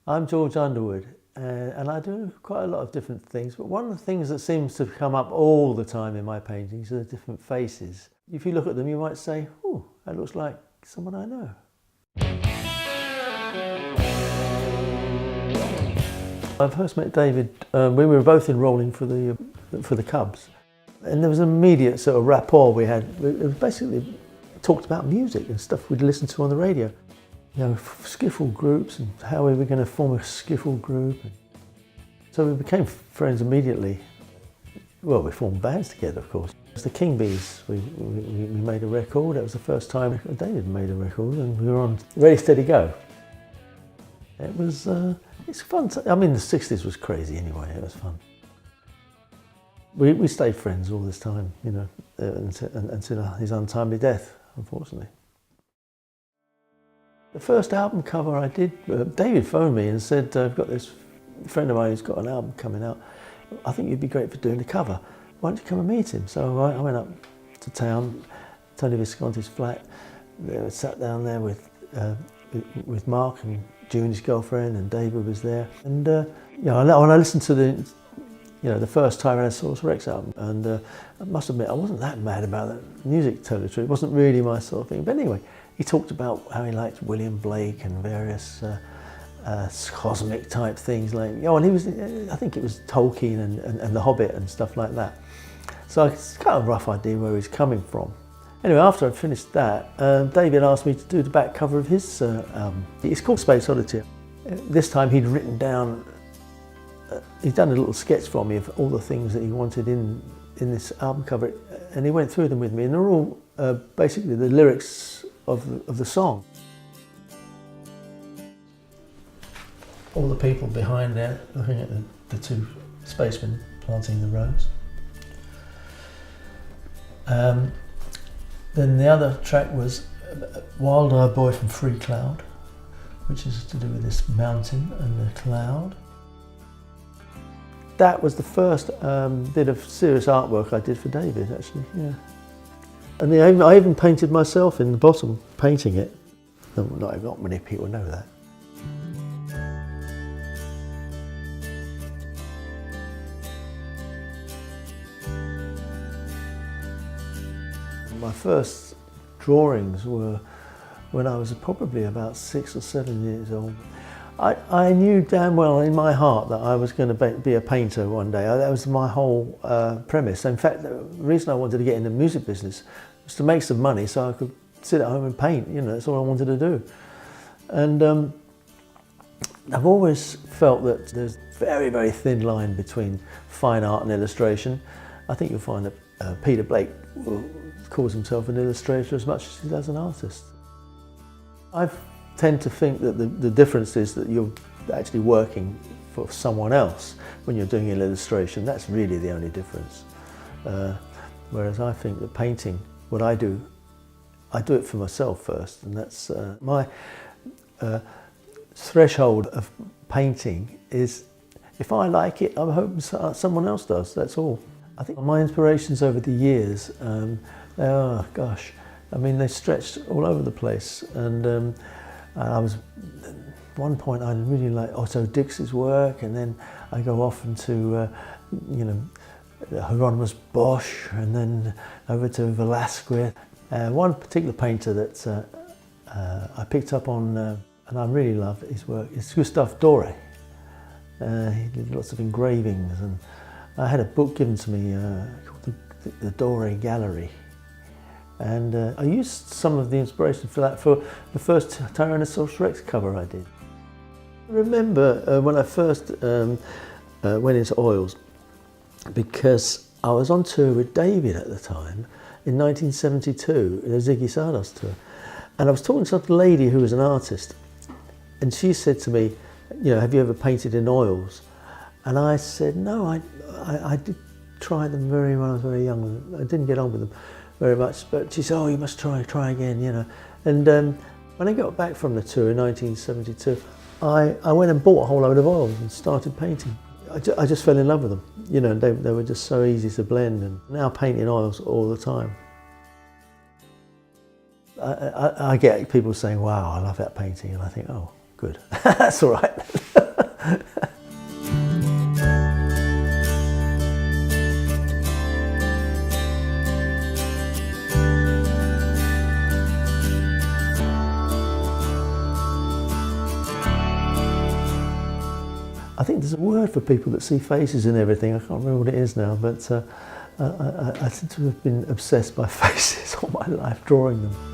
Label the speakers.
Speaker 1: I'm George Underwood, and I do quite a lot of different things, but one of the things that seems to come up all the time in my paintings are the different faces. If you look at them, you might say, oh, that looks like someone I know. I first met David when we were both enrolling for the Cubs, and there was an immediate sort of rapport we had. It was basically talked about music and stuff we'd listened to on the radio. You know, skiffle groups and how we were going to form a skiffle group. So we became friends immediately. Well, we formed bands together, of course. It was the King Bees. We made a record. That was the first time David made a record, and we were on Ready, Steady, Go. It was, it's fun. I mean, the 60s was crazy anyway. It was fun. We stayed friends all this time, you know, until his untimely death, unfortunately. The first album cover I did, David phoned me and said, I've got this friend of mine who's got an album coming out. I think you'd be great for doing the cover. Why don't you come and meet him? So I went up to town, Tony Visconti's flat. I sat down there with Mark and June's girlfriend, and David was there. And you know, when I listened to the first Tyrannosaurus Rex album, and I must admit I wasn't that mad about that music, to tell the truth. It wasn't really my sort of thing. But anyway, he talked about how he liked William Blake and various cosmic type things, like, you know, and he was, I think it was Tolkien and The Hobbit and stuff like that. So I got a rough idea where he's coming from. Anyway, after I'd finished that, David asked me to do the back cover of his album. It's called Space Oddity. This time he'd written down, he'd done a little sketch for me of all the things that he wanted in this album cover, and he went through them with me, and they're all basically the lyrics of the song. All the people behind there looking at the two spacemen planting the rose. Then the other track was Wild Eyed Boy from Free Cloud, which is to do with this mountain and the cloud. That was the first bit of serious artwork I did for David, actually, yeah. And I even painted myself in the bottom, painting it. Not many people know that. My first drawings were when I was probably about 6 or 7 years old. I knew damn well in my heart that I was going to be a painter one day. That was my whole premise. In fact, the reason I wanted to get in the music business was to make some money so I could sit at home and paint. You know, that's all I wanted to do. And I've always felt that there's a very, very thin line between fine art and illustration. I think you'll find that Peter Blake calls himself an illustrator as much as he does an artist. I tend to think that the difference is that you're actually working for someone else when you're doing an illustration. That's really the only difference. Whereas I think that painting, what I do it for myself first, and that's my threshold of painting is, if I like it, I'm hoping someone else does, that's all. I think my inspirations over the years, they are, gosh, I mean, they stretched all over the place. And I was, at one point I really liked Otto Dix's work, and then I go off into, you know, Hieronymus Bosch, and then over to Velasquez. One particular painter that I picked up on, and I really love his work, is Gustave Doré. He did lots of engravings, and I had a book given to me called the Doré Gallery. And I used some of the inspiration for that for the first Tyrannosaurus Rex cover I did. I remember when I first went into oils, because I was on tour with David at the time in 1972, in a Ziggy Stardust tour. And I was talking to a lady who was an artist, and she said to me, you know, have you ever painted in oils? And I said, no, I did try them when I was very young. I didn't get on with them very much, but she said, oh, you must try again, you know. And when I got back from the tour in 1972, I went and bought a whole load of oils and started painting. I just fell in love with them, you know, they were just so easy to blend, and now painting oils all the time. I get people saying, wow, I love that painting, and I think, oh, good. That's all right. I think there's a word for people that see faces in everything. I can't remember what it is now, but I seem to have been obsessed by faces all my life, drawing them.